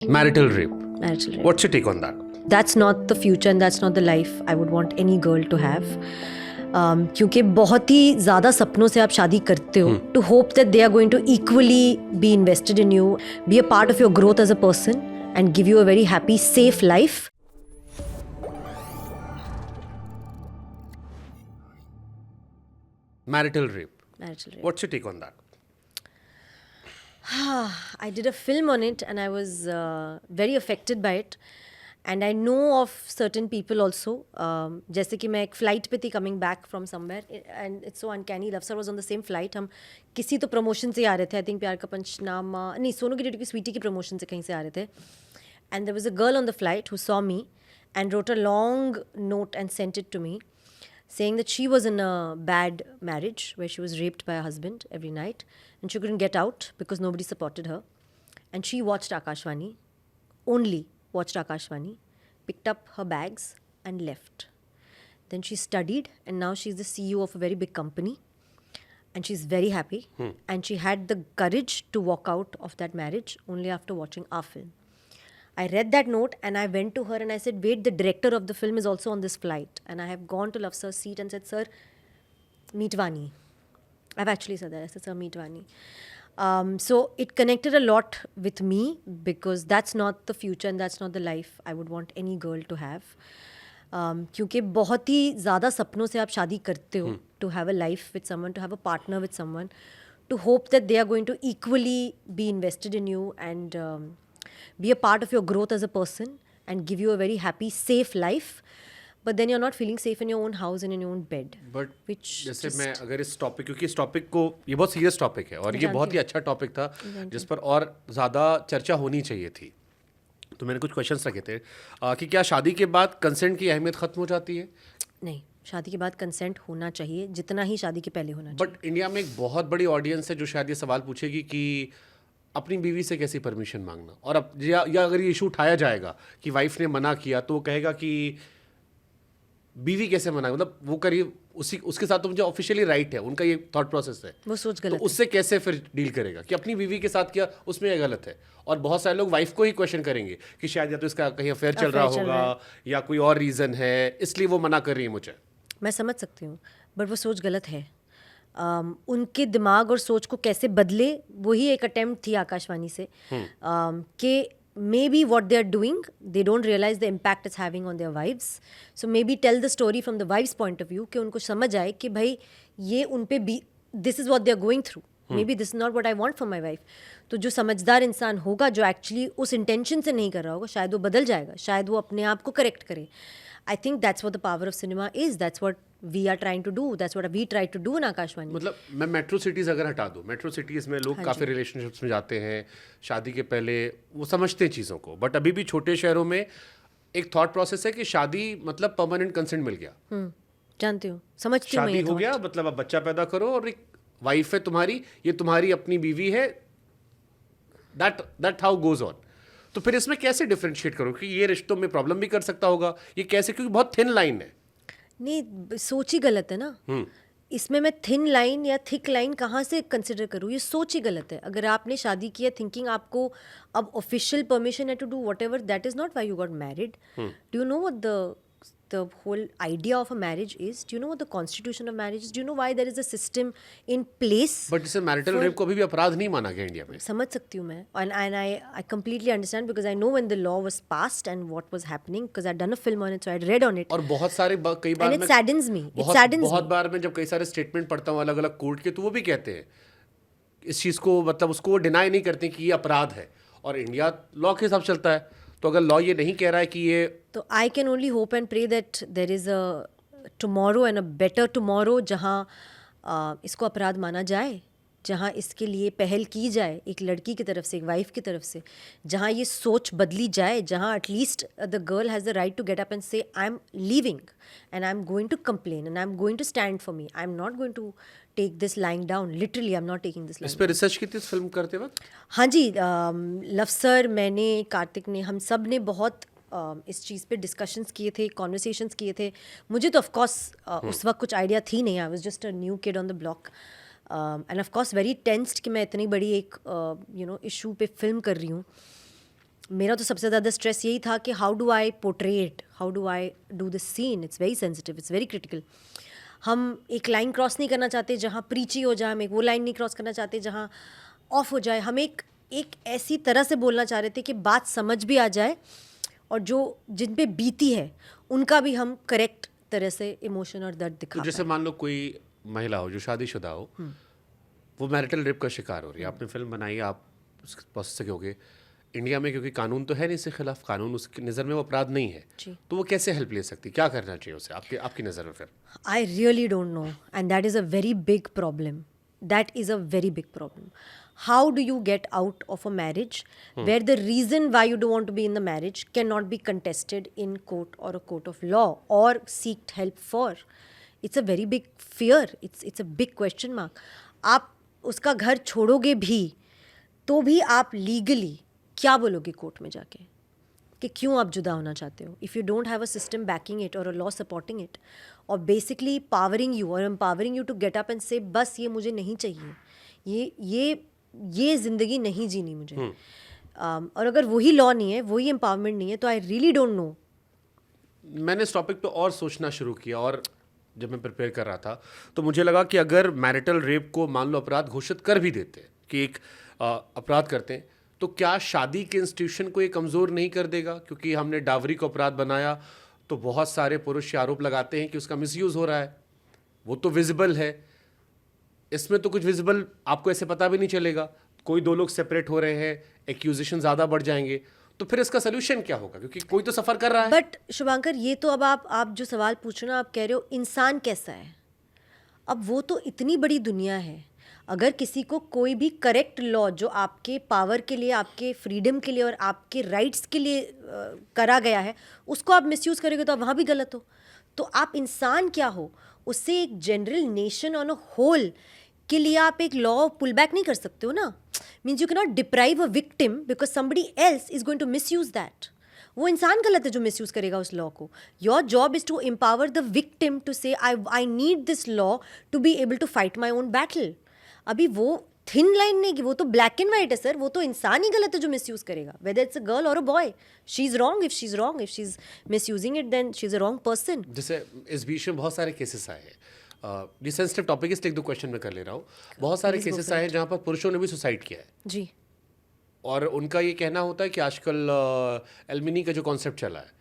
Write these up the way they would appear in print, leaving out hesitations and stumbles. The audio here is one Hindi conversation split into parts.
Marital rape. Marital rape. What's your take on that? That's not the future and that's not the life I would want any girl to have. क्योंकि बहुत ही ज़्यादा सपनों से आप शादी करते हो to hope that they are going to equally be invested in you, be a part of your growth as a person and give you a very happy, safe life. Marital rape. Marital rape. What's your take on that? I did a film on it and I was very affected by it. And I know of certain people also. जैसे कि मैं एक फ्लाइट पे थी coming back from somewhere and it's so uncanny. Love Sir was on the same flight. हम किसी तो प्रमोशन से आ रहे थे. I think प्यार का पंचनामा नहीं सोनू की डेट की स्वीटी की प्रमोशन से कहीं से आ रहे थे. And there was a girl on the flight who saw me and wrote a long note and sent it to me, saying that she was in a bad marriage where she was raped by her husband every night and she couldn't get out because nobody supported her. And she watched Akashvani, only watched Akashvani, picked up her bags and left. Then she studied and now she's the CEO of a very big company and she's very happy. And she had the courage to walk out of that marriage only after watching our film. I read that note and I went to her and I said, wait, the director of the film is also on this flight. And I have gone to Love Sir's seat and said, sir, meet Vani. I've actually said that. I said, sir, meet Vani. So it connected a lot with me because that's not the future and that's not the life I would want any girl to have. क्योंकि बहुत ही ज़्यादा सपनों से आप शादी करते हो to have a life with someone, to have a partner with someone, to hope that they are going to equally be invested in you and be a part of your growth as a person and give you a very happy, safe life. But then you're not feeling safe in your own house and in your own bed. But which जैसे just- मैं अगर इस टॉपिक क्योंकि इस टॉपिक को ये बहुत सीरियस टॉपिक है और ये बहुत ही अच्छा टॉपिक था जिस पर और ज़्यादा चर्चा होनी चाहिए थी. तो मैंने कुछ क्वेश्चंस रखे थे कि क्या शादी के बाद कंसेंट की अहमियत खत्म हो जाती है? नहीं, शादी के बाद कंसेंट होना चाहिए जितना ही शादी के पहले होना चाहिए. बट इंडिया में एक बहुत बड़ी ऑडियंस है जो शायद ये सवाल पूछेगी कि अपनी बीवी से कैसी परमिशन मांगना और अब या अगर ये इशू उठाया जाएगा कि वाइफ ने मना किया तो वो कहेगा कि बीवी कैसे मना, मतलब वो करिए उसके साथ तो मुझे ऑफिशियली राइट है, उनका ये थॉट प्रोसेस है. वो सोच तो गलत उससे कैसे फिर डील करेगा कि अपनी बीवी के साथ किया उसमें ये गलत है. और बहुत सारे लोग वाइफ को ही क्वेश्चन करेंगे कि शायद या तो इसका कहीं अफेयर चल रहा होगा या कोई और रीजन है इसलिए वो मना कर रही है मुझे. मैं समझ सकती हूँ बट वो सोच गलत है. उनके दिमाग और सोच को कैसे बदले वही एक अटेम्प्ट थी आकाशवाणी से कि maybe what they are doing, they don't realize the impact it's having on their wives. So maybe tell the story from the wife's point of view कि उनको समझ आए कि भाई ये उन पे भी this is what they are going through. Maybe this is not what I want for my wife. तो जो समझदार इंसान होगा जो एक्चुअली उस इंटेंशन से नहीं कर रहा होगा शायद वो बदल जाएगा, शायद वो अपने आप को करेक्ट करे. I think that's what the power of cinema is. That's what we are trying to do. That's what we try to do in Akashvani. मतलब मैं मेट्रो सिटीज अगर हटा दूं, मेट्रो सिटीज में लोग काफ़ी रिलेशनशिप्स में जाते हैं शादी के पहले, वो समझते हैं चीज़ों को. बट अभी भी छोटे शहरों में एक थॉट प्रोसेस है कि शादी मतलब परमानेंट कंसेंट मिल गया, जानती हूँ, समझती हूँ. शादी हो गया मतलब अब बच्चा पैदा करो और एक वाइफ है तुम्हारी, ये तुम्हारी अपनी बीवी है. That how goes on. तो फिर इसमें कैसे डिफरेंशिएट करो कि ये रिश्तों में प्रॉब्लम भी कर सकता होगा, ये कैसे, क्योंकि बहुत थिन लाइन है. नहीं, सोच ही गलत है ना. इसमें मैं थिन लाइन या थिक लाइन कहाँ से कंसिडर करूँ? ये सोच ही गलत है. अगर आपने शादी किया थिंकिंग आपको अब ऑफिशियल परमिशन है to do whatever, that is not why you got married. Do you know what the whole idea of a marriage is? Do you know what the constitution of marriage is? Do you know why there is a system in place? But जैसे मैरिटल रेप को अभी भी अपराध नहीं माना गया इंडिया में. समझ सकती हूँ मैं and I completely understand because I know when the law was passed and what was happening because I'd done a film on it so I'd read on it. और बहुत सारे कई बार and it saddens me. It saddens बहुत me. बार मैं जब कई सारे स्टेटमेंट पढ़ता हूँ अलग अलग कोर्ट के तो वो भी कहते हैं इस चीज़ को, मतलब उसको डिनाई नहीं करते कि ये अपराध है. और इंडिया लॉ के हिसाब से चलता है, तो अगर लॉ ये नहीं कह रहा है कि ये, तो I can only hope and pray that there is a tomorrow and a better tomorrow जहाँ इसको अपराध माना जाए, जहाँ इसके लिए पहल की जाए एक लड़की की तरफ से, एक वाइफ की तरफ से, जहाँ ये सोच बदली जाए, जहाँ at least the girl has the right to get up and say I am leaving and I am going to complain and I am going to stand for me. I am not going to take this lying down. Literally I am not taking this is lying. पर रिसर्च की थी इस फिल्म करते वक्त? हाँ जी, लव सर, मैंने, कार्तिक ने, हम सब ने बहुत इस चीज़ पे डिस्कशंस किए थे, कॉन्वर्सेशंस किए थे. मुझे तो ऑफकोर्स उस वक्त कुछ आइडिया थी नहीं. I was just a new kid on the block and of course very tensed कि मैं इतनी बड़ी एक इशू पे फिल्म कर रही हूँ. मेरा तो सबसे ज़्यादा स्ट्रेस यही था कि how do I portray it, how do I do this scene, it's very sensitive, it's very critical. हम एक लाइन क्रॉस नहीं करना चाहते जहाँ प्रीची हो जाए, हम एक वो लाइन नहीं क्रॉस करना चाहते जहाँ ऑफ हो जाए. हम एक ऐसी तरह से बोलना चाह रहे थे कि बात समझ भी आ जाए और जो जिन पे बीती है उनका भी हम करेक्ट तरह से इमोशन और दर्द तो दिखा जैसे पाएं. मान लो कोई महिला हो जो शादीशुदा हो, वो मैरिटल रेप का शिकार हो रही है, आपने फिल्म बनाई, आप उसके पहुंच सकोगे इंडिया में, क्योंकि कानून तो है नहीं इसके खिलाफ, कानून उसकी नज़र में वो अपराध नहीं है, जी. तो वो कैसे हेल्प ले सकती, क्या करना चाहिए उसे आपकी आपकी नज़र में फिर? I really don't know, and that is a very big problem. That is a very big problem. How do you get out of a marriage where the reason why you don't want to be in the marriage cannot be contested in court or a court of law or seeked help for? It's a very big fear. It's a big question mark. आप उसका घर छोड़ोगे भी तो भी आप लीगली क्या बोलोगे कोर्ट में जाके कि क्यों आप जुदा होना चाहते हो? If you don't have a system backing it और अ लॉ सपोर्टिंग इट और बेसिकली पावरिंग यू और empowering you to get up and say बस ये मुझे नहीं चाहिए, ये ज़िंदगी नहीं जीनी मुझे. और अगर वही लॉ नहीं है, वही एम्पावरमेंट नहीं है, तो आई रियली डोंट नो. मैंने इस टॉपिक पे और सोचना शुरू किया, और जब मैं प्रिपेयर कर रहा था तो मुझे लगा कि अगर मैरिटल रेप को मान लो अपराध घोषित कर भी देते कि एक अपराध करते हैं, तो क्या शादी के इंस्टीट्यूशन को ये कमज़ोर नहीं कर देगा? क्योंकि हमने डावरी को अपराध बनाया तो बहुत सारे पुरुष ये आरोप लगाते हैं कि उसका मिसयूज़ हो रहा है, वो तो विजिबल है, इसमें तो कुछ विजिबल आपको ऐसे पता भी नहीं चलेगा, कोई दो लोग सेपरेट हो रहे हैं, एक्यूजिशन ज़्यादा बढ़ जाएंगे, तो फिर इसका सोल्यूशन क्या होगा? क्योंकि कोई तो सफ़र कर रहा है. बट शुभांकर, ये तो अब आप जो सवाल पूछ रहे हो, आप कह रहे हो इंसान कैसा है. अब वो तो इतनी बड़ी दुनिया है, अगर किसी को कोई भी करेक्ट लॉ जो आपके पावर के लिए, आपके फ्रीडम के लिए और आपके राइट्स के लिए करा गया है, उसको आप मिसयूज़ करोगे तो आप वहाँ भी गलत हो. तो आप इंसान क्या हो, उससे एक general nation on a whole के लिए आप एक लॉ पुल बैक नहीं कर सकते हो ना. Means you can not deprive a victim because somebody else is going to misuse that. वो इंसान गलत है जो मिसयूज करेगा उस लॉ को. Your job is to empower the victim to say I need this law to be able to fight my own battle. अभी वो थिन लाइन नहीं कि वो तो ब्लैक एंड वाइट है सर, वो तो इंसान ही गलत है जो मिसयूज करेगा, वेदर इट्स अ गर्ल और a boy. She is wrong if she is wrong, if she is misusing it then she is a wrong person. जैसे इस बीच में बहुत सारे केसेस आए हैं, ये सेंसिटिव टॉपिक, इसलिए एक दो क्वेश्चन मैं कर ले रहा हूँ. बहुत सारे केसेस आए हैं जहाँ पर पुरुषों ने भी सुसाइड किया है जी. और उनका ये कहना होता है कि आजकल एल्मिनी का जो कॉन्सेप्ट चला है,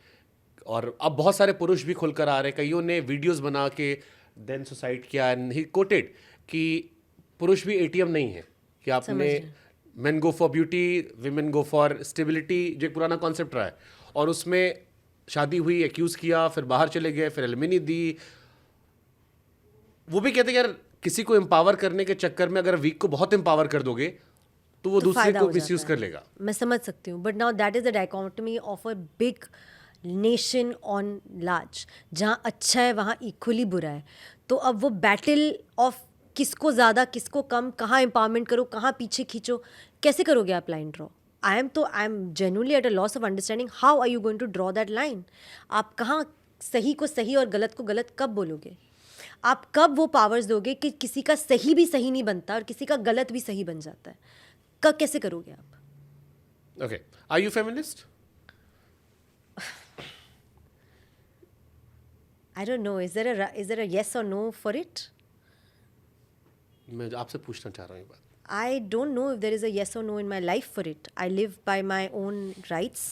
और अब बहुत सारे पुरुष भी खुलकर आ रहे हैं, कईयों ने वीडियोस बना के देन सुसाइड किया, एंड ही कोटेड कि पुरुष भी एटीएम नहीं है, कि आपने main go for beauty, women go for stability, जो एक पुराना कॉन्सेप्ट रहा है, और उसमें शादी हुई, एक्यूज़ किया, फिर बाहर चले गए, फिर एल्मिनी दी. वो भी कहते हैं यार, किसी को एम्पावर करने के चक्कर में अगर वीक को बहुत एम्पावर कर दोगे तो वो दूसरे फायदा को हो मिसयूज जाता कर है. लेगा. मैं समझ सकती हूँ, but now that is the dichotomy of a big nation on large, जहाँ अच्छा है वहाँ इक्वली बुरा है. तो अब वो बैटल ऑफ किसको ज़्यादा किसको कम, कहाँ एम्पावरमेंट करो, कहाँ पीछे खींचो, कैसे करोगे आप line draw? I am genuinely at a loss of understanding how are you going to draw that line. आप कहाँ सही को सही और गलत को गलत कब बोलोगे? आप कब वो पावर्स दोगे कि किसी का सही भी सही नहीं बनता और किसी का गलत भी सही बन जाता है? कब कैसे करोगे आप? Okay, are you feminist? I don't know. Is there a yes or no for it? मैं आपसे पूछना चाह रहा हूँ ये बात. I don't know if there is a yes or no in my life for it. I live by my own rights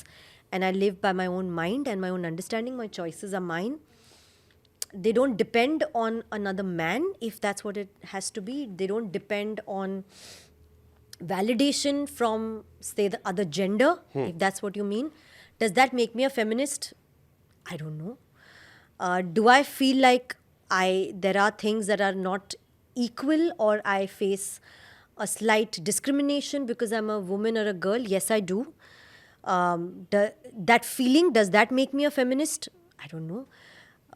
and I live by my own mind and my own understanding. My choices are mine. They don't depend on another man if that's what it has to be. They don't depend on validation from, say, the other gender, if that's what you mean. Does that make me a feminist? I don't know. Do I feel like there are things that are not equal or I face a slight discrimination because I'm a woman or a girl? Yes, I do. That feeling, does that make me a feminist? I don't know.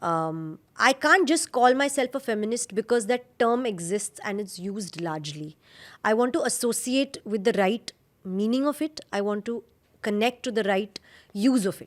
I can't just call myself a feminist because that term exists and it's used largely. I want to associate with the right meaning of it. I want to connect to the right use of it.